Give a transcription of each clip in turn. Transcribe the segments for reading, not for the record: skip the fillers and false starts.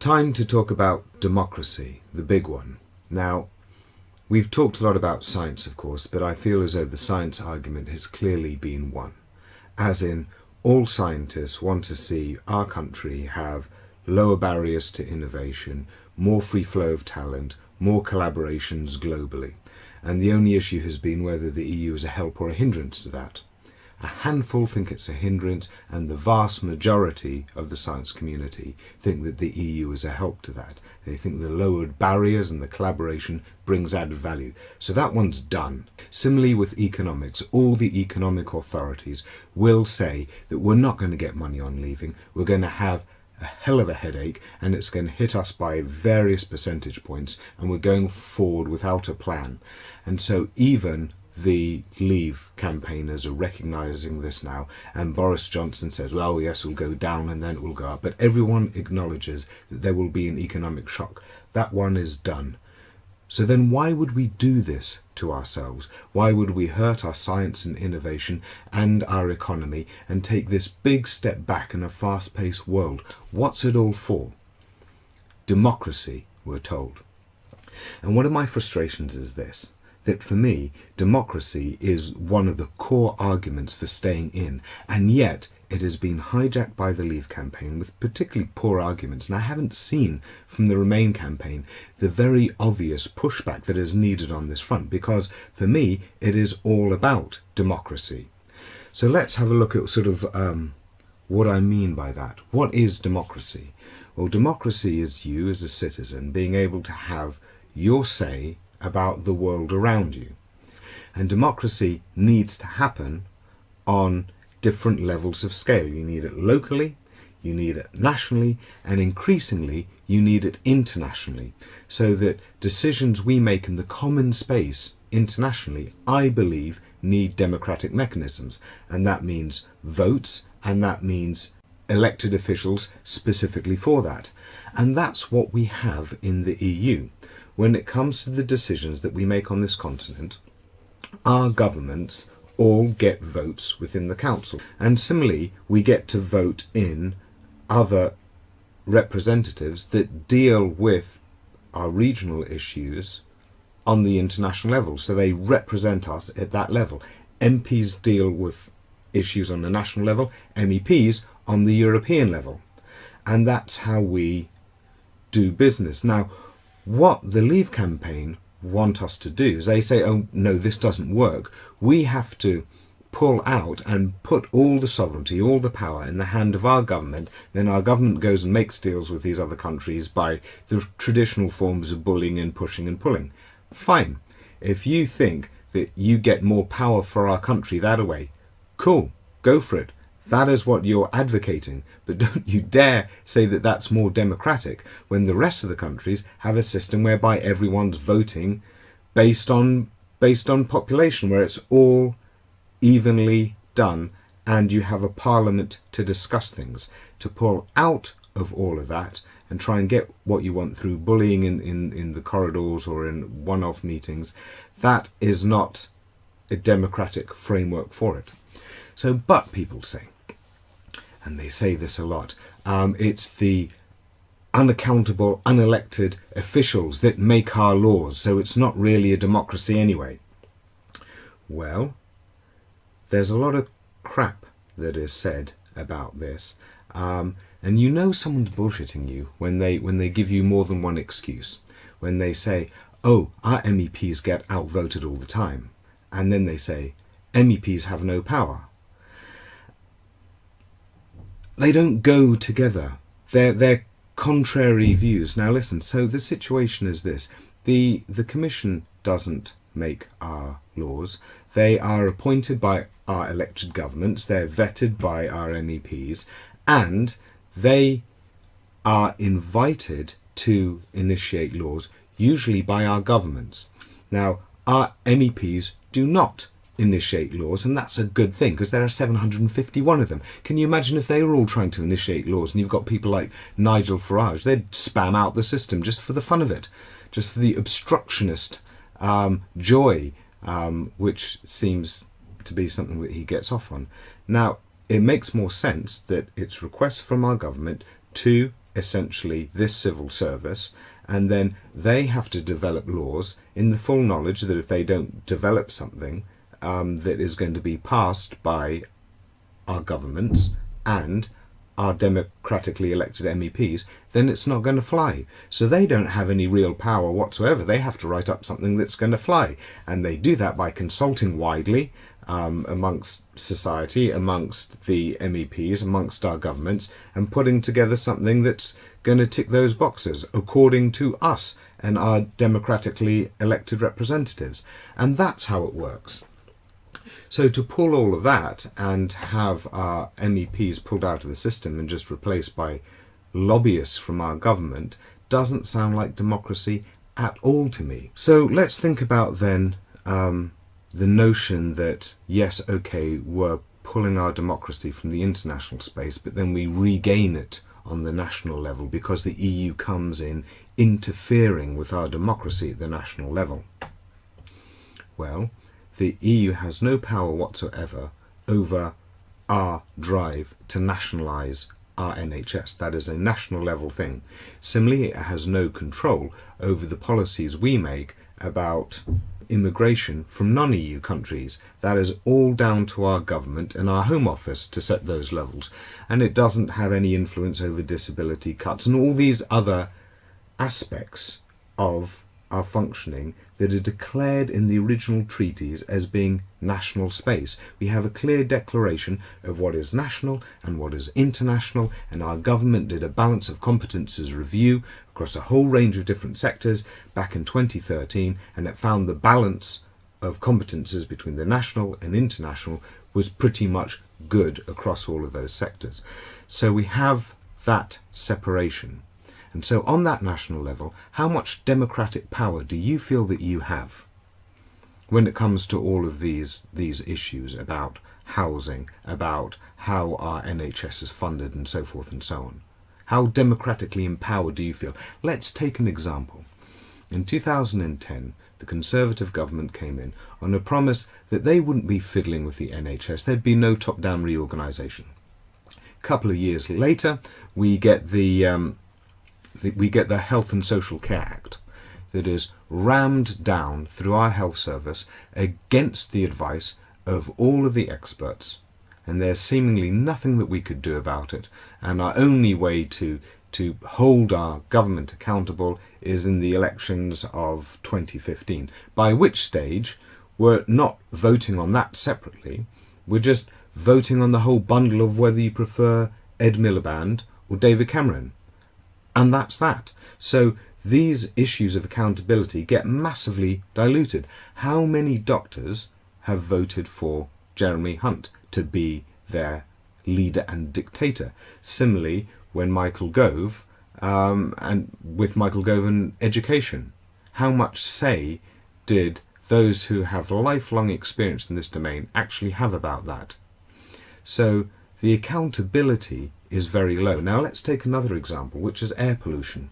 time to talk about democracy, the big one. Now, we've talked a lot about science, of course, but I feel as though the science argument has clearly been won. As in, all scientists want to see our country have lower barriers to innovation, more free flow of talent, more collaborations globally. And the only issue has been whether the EU is a help or a hindrance to that. A handful think it's a hindrance, and the vast majority of the science community think that the EU is a help to that. They think the lowered barriers and the collaboration brings added value. So that one's done. Similarly with economics, all the economic authorities will say that we're not going to get money on leaving, we're going to have a hell of a headache, and it's going to hit us by various percentage points, and we're going forward without a plan. And so even the Leave campaigners are recognising this now, and Boris Johnson says, well, yes, it'll go down and then it will go up. But everyone acknowledges that there will be an economic shock. That one is done. So then why would we do this to ourselves? Why would we hurt our science and innovation and our economy and take this big step back in a fast-paced world? What's it all for? Democracy, we're told. And one of my frustrations is this, that for me, democracy is one of the core arguments for staying in, and yet it has been hijacked by the Leave campaign with particularly poor arguments, and I haven't seen from the Remain campaign the very obvious pushback that is needed on this front, because for me it is all about democracy. So let's have a look at sort of what I mean by that. What is democracy? Well, democracy is you as a citizen being able to have your say about the world around you. And democracy needs to happen on different levels of scale. You need it locally, you need it nationally, and increasingly you need it internationally, so that decisions we make in the common space internationally, I believe, need democratic mechanisms. And that means votes, and that means elected officials specifically for that. And that's what we have in the EU. When it comes to the decisions that we make on this continent, our governments all get votes within the council. And similarly, we get to vote in other representatives that deal with our regional issues on the international level. So they represent us at that level. MPs deal with issues on the national level, MEPs on the European level. And that's how we do business. Now, what the Leave campaign want us to do is they say, oh no, this doesn't work. We have to pull out and put all the sovereignty, all the power in the hand of our government. Then our government goes and makes deals with these other countries by the traditional forms of bullying and pushing and pulling. Fine. If you think that you get more power for our country that way, cool, go for it. That is what you're advocating, but don't you dare say that that's more democratic when the rest of the countries have a system whereby everyone's voting based on population, where it's all evenly done, and you have a parliament to discuss things. To pull out of all of that and try and get what you want through bullying in the corridors or in one-off meetings, that is not a democratic framework for it. So, but people say, and they say this a lot, it's the unaccountable, unelected officials that make our laws, so it's not really a democracy anyway. Well, there's a lot of crap that is said about this, and you know someone's bullshitting you when they give you more than one excuse. When they say, oh, our MEPs get outvoted all the time, and then they say, MEPs have no power. They don't go together. They're contrary views. Now listen, so the situation is this. The Commission doesn't make our laws. They are appointed by our elected governments. They're vetted by our MEPs. And they are invited to initiate laws, usually by our governments. Now, our MEPs do not initiate laws, and that's a good thing because there are 751 of them. Can you imagine if they were all trying to initiate laws and you've got people like Nigel Farage? They'd spam out the system just for the fun of it, just for the obstructionist joy, which seems to be something that he gets off on. Now, it makes more sense that it's requests from our government to essentially this civil service, and then they have to develop laws in the full knowledge that if they don't develop something that is going to be passed by our governments and our democratically elected MEPs, then it's not going to fly. So they don't have any real power whatsoever. They have to write up something that's going to fly. And they do that by consulting widely amongst society, amongst the MEPs, amongst our governments, and putting together something that's going to tick those boxes according to us and our democratically elected representatives. And that's how it works. So to pull all of that and have our MEPs pulled out of the system and just replaced by lobbyists from our government doesn't sound like democracy at all to me. So let's think about then the notion that, yes, okay, we're pulling our democracy from the international space, but then we regain it on the national level because the EU comes in interfering with our democracy at the national level. Well, the EU has no power whatsoever over our drive to nationalise our NHS. That is a national level thing. Similarly, it has no control over the policies we make about immigration from non-EU countries. That is all down to our government and our Home Office to set those levels. And it doesn't have any influence over disability cuts and all these other aspects of our functioning that are declared in the original treaties as being national space. We have a clear declaration of what is national and what is international, and our government did a balance of competences review across a whole range of different sectors back in 2013, and it found the balance of competences between the national and international was pretty much good across all of those sectors. So we have that separation. And so on that national level, how much democratic power do you feel that you have when it comes to all of these issues about housing, about how our NHS is funded and so forth and so on? How democratically empowered do you feel? Let's take an example. In 2010, the Conservative government came in on a promise that they wouldn't be fiddling with the NHS. There'd be no top-down reorganisation. A couple of years later, we get the Health and Social Care Act that is rammed down through our health service against the advice of all of the experts, and there's seemingly nothing that we could do about it, and our only way to hold our government accountable is in the elections of 2015, by which stage we're not voting on that separately, we're just voting on the whole bundle of whether you prefer Ed Miliband or David Cameron. And that's that. So these issues of accountability get massively diluted. How many doctors have voted for Jeremy Hunt to be their leader and dictator? Similarly, when Michael Gove, and with Michael Gove and education, how much say did those who have lifelong experience in this domain actually have about that? So the accountability is very low. Now let's take another example, which is air pollution.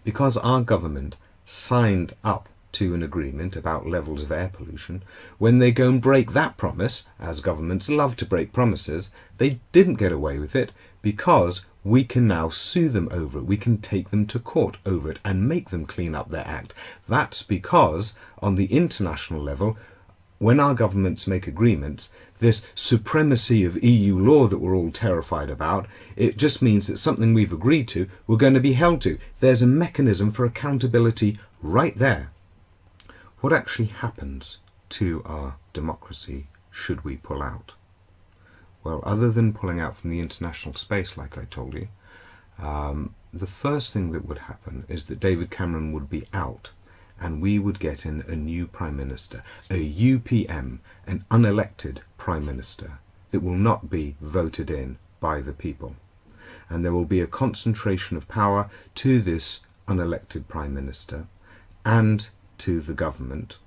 Because our government signed up to an agreement about levels of air pollution, when they go and break that promise, as governments love to break promises, they didn't get away with it because we can now sue them over it. We can take them to court over it and make them clean up their act. That's because on the international level, when our governments make agreements, this supremacy of EU law that we're all terrified about, it just means that something we've agreed to, we're going to be held to. There's a mechanism for accountability right there. What actually happens to our democracy should we pull out? Well, other than pulling out from the international space, like I told you, the first thing that would happen is that David Cameron would be out, and we would get in a new Prime Minister, a UPM, an unelected Prime Minister that will not be voted in by the people. And there will be a concentration of power to this unelected Prime Minister and to the government,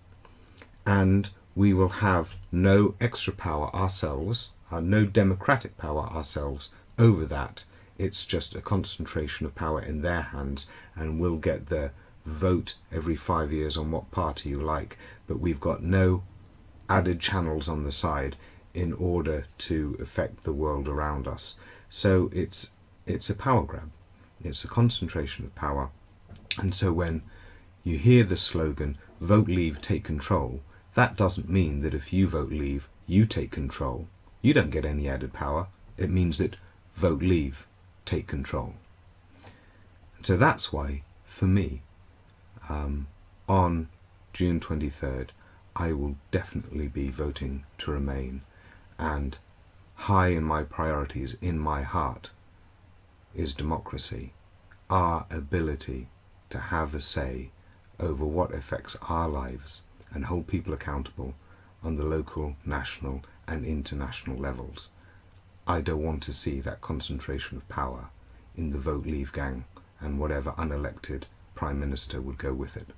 and we will have no extra power ourselves, no democratic power ourselves over that. It's just a concentration of power in their hands, and we'll get the vote every 5 years on what party you like, but we've got no added channels on the side in order to affect the world around us. So it's a power grab. It's a concentration of power. And so when you hear the slogan, vote Leave, take control, that doesn't mean that if you vote Leave, you take control. You don't get any added power. It means that vote Leave, take control. So that's why, for me, on June 23rd, I will definitely be voting to remain. And high in my priorities, in my heart, is democracy, our ability to have a say over what affects our lives and hold people accountable on the local, national and international levels. I don't want to see that concentration of power in the Vote Leave gang and whatever unelected Prime Minister would go with it.